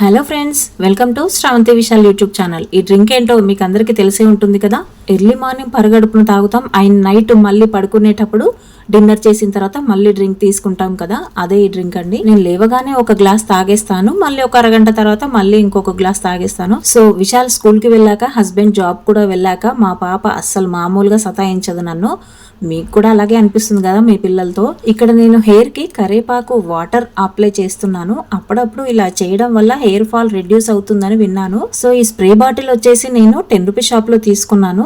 Hello friends, welcome to Sravanthi Vishal YouTube channel. ఈ drink ఏంటో మీకు అందరికీ తెలిసే ఉంటుంది కదా. ఎర్లీ మార్నింగ్ పరగడుపును తాగుతాం అండ్ నైట్ మళ్ళీ పడుకునేటప్పుడు డిన్నర్ చేసిన తర్వాత మళ్ళీ డ్రింక్ తీసుకుంటాం కదా, అదే ఈ డ్రింక్ అండి. నేను లేవగానే ఒక గ్లాస్ తాగేస్తాను, మళ్ళీ ఒక అరగంట తర్వాత మళ్ళీ ఇంకొక గ్లాస్ తాగేస్తాను. సో విశాల్ స్కూల్ కి వెళ్ళాక, హస్బెండ్ జాబ్ కూడా వెళ్ళాక మా పాప అస్సలు మామూలుగా సతాయించదు నన్ను. మీకు కూడా అలాగే అనిపిస్తుంది కదా మీ పిల్లలతో. ఇక్కడ నేను హెయిర్ కి కరేపాకు వాటర్ అప్లై చేస్తున్నాను. అప్పుడప్పుడు ఇలా చేయడం వల్ల హెయిర్ ఫాల్ రిడ్యూస్ అవుతుందని విన్నాను. సో ఈ స్ప్రే బాటిల్ వచ్చేసి నేను 10 రూపీస్ షాప్ లో తీసుకున్నాను.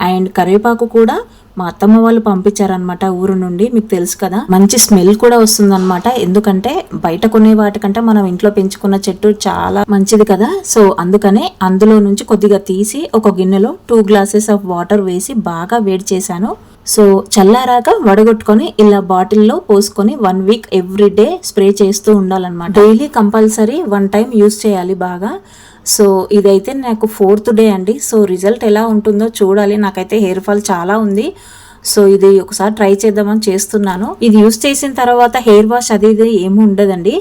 అండ్ కరేపాకు కూడా మా అత్తమ్మ వాళ్ళు పంపించారనమాట ఊరు నుండి. మీకు తెలుసు కదా, మంచి స్మెల్ కూడా వస్తుంది అనమాట. ఎందుకంటే బయట కొనే వాటికంటే మనం ఇంట్లో పెంచుకున్న చెట్టు చాలా మంచిది కదా. సో అందుకనే అందులో నుంచి కొద్దిగా తీసి ఒక గిన్నెలో 2 గ్లాసెస్ ఆఫ్ వాటర్ వేసి బాగా వేడి చేశాను. సో చల్లారాక వడగొట్టుకొని ఇలా బాటిల్లో పోసుకొని 1 వీక్ ఎవ్రీ డే స్ప్రే చేస్తూ ఉండాలన్నమాట. డైలీ కంపల్సరీ 1 టైం యూస్ చేయాలి బాగా. సో ఇదైతే నాకు 4th డే అండి. సో రిజల్ట్ ఎలా ఉంటుందో చూడాలి. నాకైతే హెయిర్ ఫాల్ చాలా ఉంది. సో ఇది ఒకసారి ట్రై చేద్దామని చేస్తున్నాను. ఇది యూస్ చేసిన తర్వాత హెయిర్ వాష్ అది ఇది ఏమి ఉండదండి.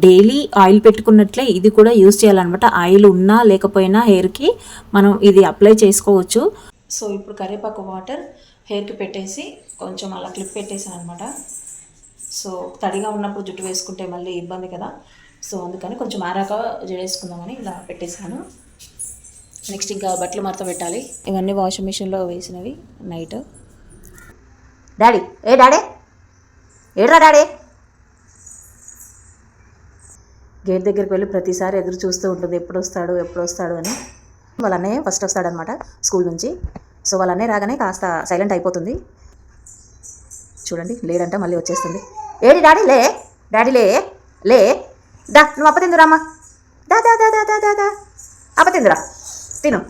డైలీ ఆయిల్ పెట్టుకున్నట్లే ఇది కూడా యూస్ చేయాలన్నమాట. ఆయిల్ ఉన్నా లేకపోయినా హెయిర్కి మనం ఇది అప్లై చేసుకోవచ్చు. సో ఇప్పుడు కరివేపాకు వాటర్ హెయిర్కి పెట్టేసి కొంచెం అలా క్లిప్ పెట్టేసాను అనమాట. సో తడిగా ఉన్నప్పుడు జుట్టు వేసుకుంటే మళ్ళీ ఇబ్బంది కదా. సో అందుకని కొంచెం ఆరాక జడేసుకుందామని ఇలా పెట్టేశాను. నెక్స్ట్ ఇంకా బట్టలు మడత పెట్టాలి. ఇవన్నీ వాషింగ్ మిషన్లో వేసినవి నైట్. డాడీ డాడీ ఏడ్రా డాడీ. గేట్ దగ్గరికి వెళ్ళి ప్రతిసారి ఎదురు చూస్తూ ఉంటుంది, ఎప్పుడు వస్తాడు అని. వాళ్ళ అన్నయ్య ఫస్ట్ వస్తాడనమాట స్కూల్ నుంచి. సో వాళ్ళ అన్నయ్య రాగానే కాస్త సైలెంట్ అయిపోతుంది. చూడండి, లేడంట, మళ్ళీ వచ్చేస్తుంది. ఏడి డాడీ లే, డాడీ లే లే, దా నువ్వు అప్ప తిందురామ్మా, దా దా దా దా దా దా అప్ప తిందురా, తిను.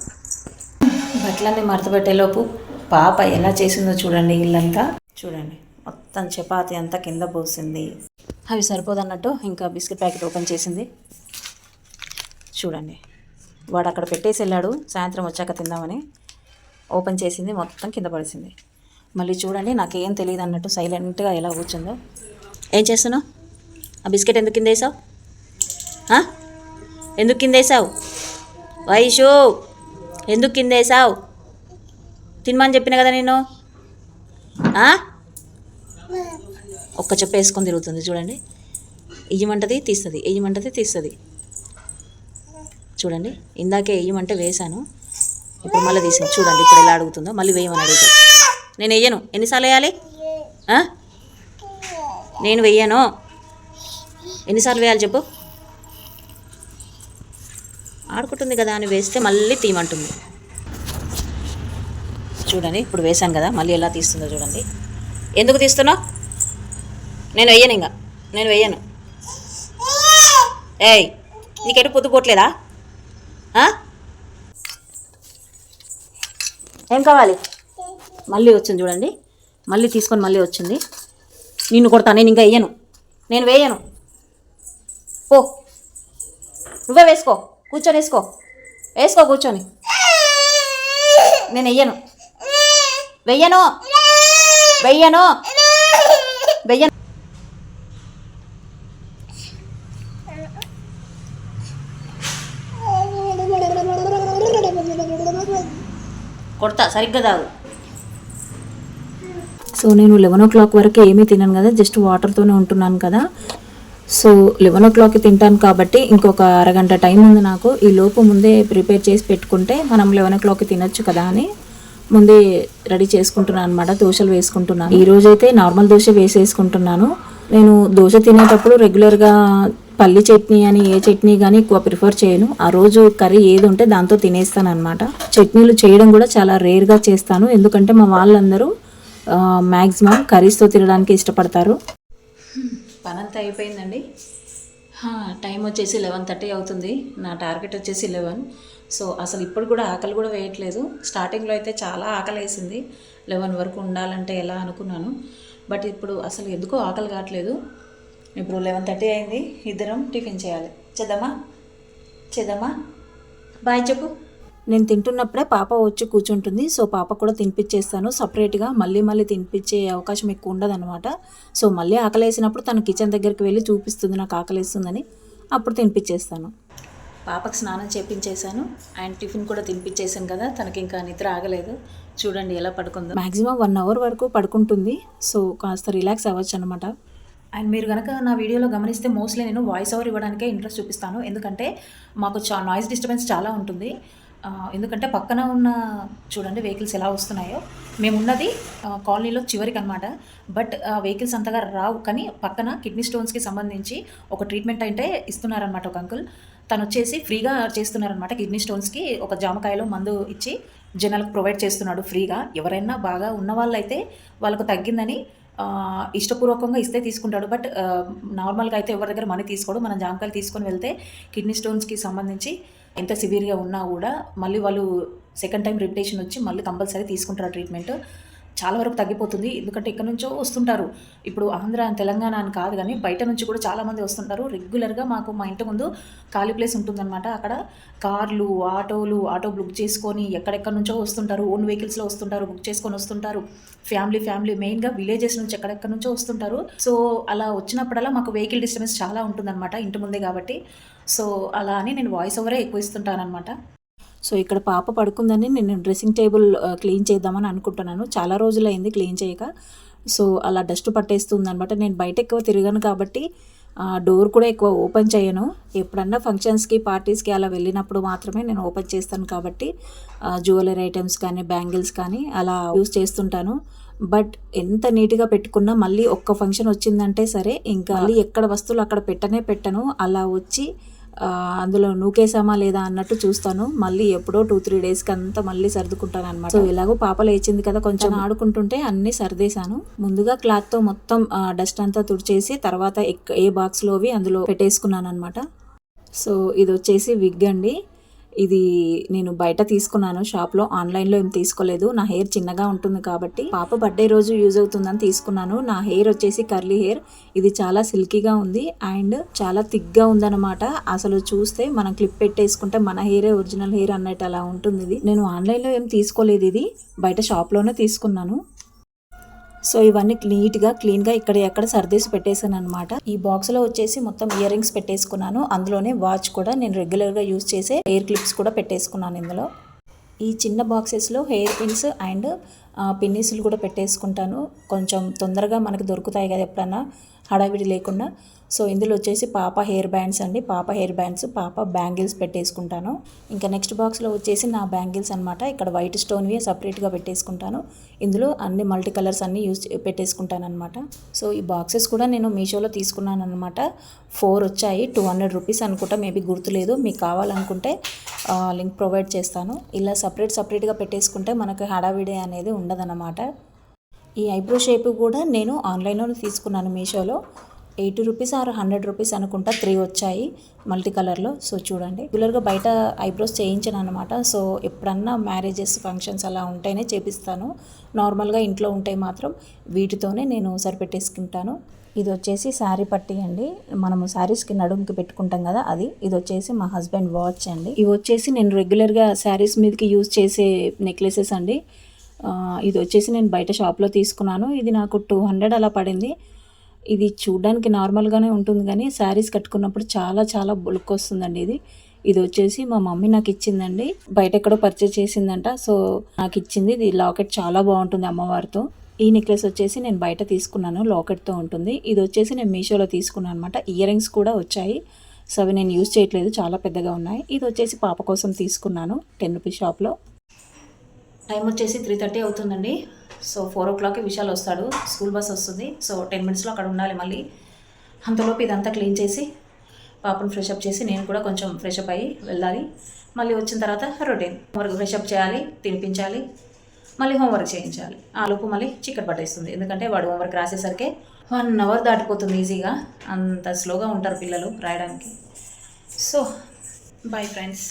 బట్టలన్నీ మడత పెట్టేలోపు పాప ఎలా చేసిందో చూడండి. ఇల్లంతా చూడండి, మొత్తం చపాతీ అంతా కింద పోసింది. అవి సరిపోదన్నట్టు ఇంకా బిస్కెట్ ప్యాకెట్ ఓపెన్ చేసింది. చూడండి, వాడు అక్కడ పెట్టేసి వెళ్ళాడు, సాయంత్రం వచ్చాక తిందామని. ఓపెన్ చేసింది, మొత్తం కింద పడేసింది. మళ్ళీ చూడండి, నాకేం తెలియదు అన్నట్టు సైలెంట్గా ఎలా కూర్చుందో. ఏం చేస్తున్నావు? ఆ బిస్కెట్ ఎందుకు కింద వేసావు? ఎందుకు కింద వేసావు? వైషు, ఎందుకు కింద వేసావు? తినమని చెప్పిన కదా నేను. ఒక్క చెప్పు వేసుకొని తిరుగుతుంది చూడండి. ఇయ్యమంటది తీస్తుంది, ఇయ్యమంటది తీస్తుంది. చూడండి, ఇందాకే వేయమంటే వేసాను, ఇప్పుడు మళ్ళీ తీసింది. చూడండి ఇప్పుడు ఎలా అడుగుతుందో. మళ్ళీ వేయమని అడుగుతుంది. నేను వెయ్యను. ఎన్నిసార్లు వేయాలి? నేను వెయ్యను. ఎన్నిసార్లు వేయాలి చెప్పు? ఆడుకుంటుంది కదా అని వేస్తే మళ్ళీ తీయమంటుంది. చూడండి, ఇప్పుడు వేసాను కదా, మళ్ళీ ఎలా తీస్తుందో చూడండి. ఎందుకు తీస్తున్నావు? నేను వెయ్యను, ఇంకా నేను వెయ్యను. ఏయ్, నీకెటు పొద్దుపోవట్లేదా? ఏం కావాలి? మళ్ళీ వచ్చింది చూడండి, మళ్ళీ తీసుకొని మళ్ళీ వచ్చింది. నిన్ను కొడతా, నేను ఇంకా వెయ్యను, నేను వేయను. పో, నువ్వే వేసుకో, కూర్చొని వేసుకో కూర్చొని. నేను వెయ్యను, వెయ్యను, వెయ్యను, వెయ్యను. కొడతా, సరిగ్గా తాగు. సో నేను 11 o'clock వరకు ఏమీ తినను కదా, జస్ట్ వాటర్తోనే ఉంటున్నాను కదా. సో 11 o'clockకి తింటాను కాబట్టి ఇంకొక అరగంట టైం ఉంది నాకు. ఈ లోపు ముందే ప్రిపేర్ చేసి పెట్టుకుంటే మనం 11 o'clockకి తినొచ్చు కదా అని ముందే రెడీ చేసుకుంటున్నాను అనమాట. దోశలు వేసుకుంటున్నాను. ఈ రోజైతే నార్మల్ దోశ వేసేసుకుంటున్నాను. నేను దోశ తినేటప్పుడు రెగ్యులర్గా పల్లి చట్నీ అని ఏ చట్నీ కానీ ఎక్కువ ప్రిఫర్ చేయను. ఆ రోజు కర్రీ ఏది ఉంటే దాంతో తినేస్తాను అనమాట. చట్నీలు చేయడం కూడా చాలా రేర్గా చేస్తాను, ఎందుకంటే మా వాళ్ళందరూ మ్యాక్సిమం కర్రీస్తో తినడానికి ఇష్టపడతారు. పనంతా అయిపోయిందండి. టైం వచ్చేసి 11:30 అవుతుంది. నా టార్గెట్ వచ్చేసి 11. సో అసలు ఇప్పుడు కూడా ఆకలి కూడా వేయట్లేదు. స్టార్టింగ్లో అయితే చాలా ఆకలి వేసింది, 11 వరకు ఉండాలంటే ఎలా అనుకున్నాను. బట్ ఇప్పుడు అసలు ఎందుకో ఆకలి కావట్లేదు. ఇప్పుడు 11:30 అయింది, ఇద్దరం టిఫిన్ చేయాలి. చేద్దామా? బాయ్ చెప్పు. నేను తింటున్నప్పుడే పాప వచ్చి కూర్చుంటుంది. సో పాప కూడా తినిపించేస్తాను సపరేట్గా. మళ్ళీ తినిపించే అవకాశం ఎక్కువ ఉండదు అనమాట. సో మళ్ళీ ఆకలి వేసినప్పుడు తను కిచెన్ దగ్గరికి వెళ్ళి చూపిస్తుంది నాకు ఆకలి వేస్తుందని, అప్పుడు తినిపించేస్తాను. పాపకు స్నానం చేపించేశాను అండ్ టిఫిన్ కూడా తినిపించేసాను కదా, తనకి ఇంకా నిద్ర ఆగలేదు. చూడండి ఎలా పడుకుందో. మ్యాక్సిమం 1 అవర్ వరకు పడుకుంటుంది. సో కాస్త రిలాక్స్ అవ్వచ్చు అనమాట. అండ్ మీరు కనుక నా వీడియోలో గమనిస్తే మోస్ట్లీ నేను వాయిస్ ఓవర్ ఇవ్వడానికే ఇంట్రెస్ట్ చూపిస్తాను. ఎందుకంటే మాకు నాయిస్ డిస్టర్బెన్స్ చాలా ఉంటుంది. ఎందుకంటే పక్కన ఉన్న చూడండి వెహికల్స్ ఎలా వస్తున్నాయో. మేమున్నది కాలనీలో చివరికి అనమాట. బట్ వెహికల్స్ అంతగా రావు, కానీ పక్కన కిడ్నీ స్టోన్స్కి సంబంధించి ఒక ట్రీట్మెంట్ అంటే ఇస్తున్నారనమాట ఒక అంకుల్. తను వచ్చేసి ఫ్రీగా చేస్తున్నారనమాట. కిడ్నీ స్టోన్స్కి ఒక జామకాయలో మందు ఇచ్చి జనాలకు ప్రొవైడ్ చేస్తున్నాడు ఫ్రీగా. ఎవరైనా బాగా ఉన్న వాళ్ళైతే వాళ్ళకు తగ్గిందని ఇష్టపూర్వకంగా ఇస్తే తీసుకుంటాడు. బట్ నార్మల్గా అయితే ఎవరి దగ్గర మనీ తీసుకోడు. మనం జామకాయలు తీసుకొని వెళ్తే కిడ్నీ స్టోన్స్కి సంబంధించి ఎంత సివియర్గా ఉన్నా కూడా మళ్ళీ వాళ్ళు సెకండ్ టైం రిపిటేషన్ వచ్చి మళ్ళీ కంపల్సరీ తీసుకుంటారు ట్రీట్మెంట్. చాలా వరకు తగ్గిపోతుంది. ఎందుకంటే ఇక్కడ నుంచో వస్తుంటారు. ఇప్పుడు ఆంధ్ర అండ్ తెలంగాణ అని కాదు, కానీ బయట నుంచి కూడా చాలామంది వస్తుంటారు రెగ్యులర్గా. మాకు మా ఇంటి ముందు ఖాళీ ప్లేస్ ఉంటుందన్నమాట. అక్కడ కార్లు, ఆటో బుక్ చేసుకొని ఎక్కడెక్కడ నుంచో వస్తుంటారు. ఓన్ వెహికల్స్లో వస్తుంటారు, బుక్ చేసుకొని వస్తుంటారు. ఫ్యామిలీ మెయిన్గా విలేజెస్ నుంచి ఎక్కడెక్కడ నుంచో వస్తుంటారు. సో అలా వచ్చినప్పుడల్లా మాకు వెహికల్ డిస్టర్బెన్స్ చాలా ఉంటుందన్నమాట ఇంటి ముందే కాబట్టి. సో అలా అని నేను వాయిస్ ఓవరే ఎక్కువ ఇస్తుంటానమాట. సో ఇక్కడ పాప పడుకుందని నేను డ్రెస్సింగ్ టేబుల్ క్లీన్ చేద్దామని అనుకుంటున్నాను. చాలా రోజులైంది క్లీన్ చేయక. సో అలా డస్ట్ పట్టేస్తుంది అనమాట. నేను బయట ఎక్కువ తిరగను కాబట్టి డోర్ కూడా ఎక్కువ ఓపెన్ చేయను. ఎప్పుడన్నా ఫంక్షన్స్కి, పార్టీస్కి అలా వెళ్ళినప్పుడు మాత్రమే నేను ఓపెన్ చేస్తాను కాబట్టి జ్యువెలరీ ఐటమ్స్ కానీ, బ్యాంగిల్స్ కానీ అలా యూస్ చేస్తుంటాను. బట్ ఎంత నీట్గా పెట్టుకున్నా మళ్ళీ ఒక్క ఫంక్షన్ వచ్చిందంటే సరే, ఇంకా మళ్ళీ ఎక్కడ వస్తువులు అక్కడ పెట్టను. అలా వచ్చి అందులో నూకేసామా లేదా అన్నట్టు చూస్తాను. మళ్ళీ ఎప్పుడో 2-3 డేస్కి అంతా మళ్ళీ సర్దుకుంటాను అనమాట. సో ఇలాగో పాప లేచింది కదా, కొంచెం ఆడుకుంటుంటే అన్నీ సర్దేశాను. ముందుగా క్లాత్తో మొత్తం డస్ట్ అంతా తుడిచేసి తర్వాత ఏ బాక్స్లోవి అందులో పెట్టేసుకున్నాను అనమాట. సో ఇది వచ్చేసి విగ్ అండి. ఇది నేను బయట తీసుకున్నాను షాప్లో, ఆన్లైన్లో ఏం తీసుకోలేదు. నా హెయిర్ చిన్నగా ఉంటుంది కాబట్టి పాప బర్త్డే రోజు యూజ్ అవుతుందని తీసుకున్నాను. నా హెయిర్ వచ్చేసి కర్లీ హెయిర్. ఇది చాలా సిల్కీగా ఉంది అండ్ చాలా థిక్గా ఉందన్నమాట. అసలు చూస్తే మనం క్లిప్ పెట్టేసుకుంటే మన హెయిరే ఒరిజినల్ హెయిర్ అన్నట్టు అలా ఉంటుంది ఇది. నేను ఆన్లైన్లో ఏం తీసుకోలేదు, ఇది బయట షాప్లోనే తీసుకున్నాను. సో ఇవన్నీ క్లీన్గా ఎక్కడ సర్దేసి పెట్టేశాను అనమాట. ఈ బాక్స్లో వచ్చేసి మొత్తం ఇయర్ రింగ్స్ పెట్టేసుకున్నాను. అందులోనే వాచ్ కూడా, నేను రెగ్యులర్గా యూజ్ చేసే హెయిర్ క్లిప్స్ కూడా పెట్టేసుకున్నాను ఇందులో. ఈ చిన్న బాక్సెస్లో హెయిర్ పిన్స్ అండ్ పిన్నీసులు కూడా పెట్టేసుకుంటాను. కొంచెం తొందరగా మనకి దొరుకుతాయి కదా ఎప్పుడన్నా హడావిడి లేకుండా. సో ఇందులో వచ్చేసి పాప హెయిర్ బ్యాండ్స్ అండి. పాప బ్యాంగిల్స్ పెట్టేసుకుంటాను. ఇంకా నెక్స్ట్ బాక్స్లో వచ్చేసి నా బ్యాంగిల్స్ అనమాట. ఇక్కడ వైట్ స్టోన్వి సపరేట్గా పెట్టేసుకుంటాను. ఇందులో అన్ని మల్టీ కలర్స్ అన్నీ పెట్టేసుకుంటాను అనమాట. సో ఈ బాక్సెస్ కూడా నేను మీషోలో తీసుకున్నాను అనమాట. 4 వచ్చాయి. 200 రూపీస్ అనుకుంటా, మేబీ గుర్తులేదు. మీకు కావాలనుకుంటే లింక్ ప్రొవైడ్ చేస్తాను. ఇలా సపరేట్గా పెట్టేసుకుంటే మనకు హడావిడి అనేది ఉండదన్నమాట. ఈ ఐబ్రో షేప్ కూడా నేను ఆన్లైన్లో తీసుకున్నాను మీషోలో. 80 రూపీస్ ఆర్ 100 రూపీస్ అనుకుంటా 3 వచ్చాయి మల్టీ కలర్లో. సో చూడండి, రెగ్యులర్గా బయట ఐబ్రోస్ చేయించాను అనమాట. సో ఎప్పుడన్నా మ్యారేజెస్, ఫంక్షన్స్ అలా ఉంటేనే చేపిస్తాను. నార్మల్గా ఇంట్లో ఉంటే మాత్రం వీటితోనే నేను సరిపెట్టేసుకుంటాను. ఇది వచ్చేసి శారీ పట్టీ అండి. మనము శారీస్కి నడుముకి పెట్టుకుంటాం కదా అది. ఇది వచ్చేసి మా హస్బెండ్ వాచ్ అండి. ఇవి వచ్చేసి నేను రెగ్యులర్గా శారీస్ మీదకి యూజ్ చేసే నెక్లెసెస్ అండి. ఇది వచ్చేసి నేను బయట షాప్లో తీసుకున్నాను. ఇది నాకు 200 అలా పడింది. ఇది చూడడానికి నార్మల్గానే ఉంటుంది, కానీ శారీస్ కట్టుకున్నప్పుడు చాలా లుక్ వస్తుందండి. ఇది వచ్చేసి మా మమ్మీ నాకు ఇచ్చిందండి. బయట ఎక్కడో పర్చేస్ చేసిందంట. సో నాకు ఇచ్చింది. ఇది లాకెట్ చాలా బాగుంటుంది అమ్మవారితో. ఈ నెక్లెస్ వచ్చేసి నేను బయట తీసుకున్నాను, లాకెట్తో ఉంటుంది. ఇది వచ్చేసి నేను మీషోలో తీసుకున్నాను అనమాట. ఇయర్ రింగ్స్ కూడా వచ్చాయి. సో అవి నేను యూజ్ చేయట్లేదు, చాలా పెద్దగా ఉన్నాయి. ఇది వచ్చేసి పాప కోసం తీసుకున్నాను 10 రూపీస్ షాప్లో. టైం వచ్చేసి 3:30 అవుతుందండి. సో 4 o'clockకి విశాల్ వస్తాడు, స్కూల్ బస్ వస్తుంది. సో 10 minutesలో అక్కడ ఉండాలి. మళ్ళీ అంతలోపు ఇదంతా క్లీన్ చేసి పాపను ఫ్రెషప్ చేసి నేను కూడా కొంచెం ఫ్రెషప్ అయ్యి వెళ్ళాలి. మళ్ళీ వచ్చిన తర్వాత రొటీన్ వర్క్, ఫ్రెషప్ చేయాలి, తినిపించాలి, మళ్ళీ హోంవర్క్ చేయించాలి. ఆ లోపు మళ్ళీ చిక్కటి పట్టేస్తుంది. ఎందుకంటే వాడు హోంవర్క్ రాసేసరికి 1 hour దాటిపోతుంది ఈజీగా. అంత స్లోగా ఉంటారు పిల్లలు రాయడానికి. So bye friends.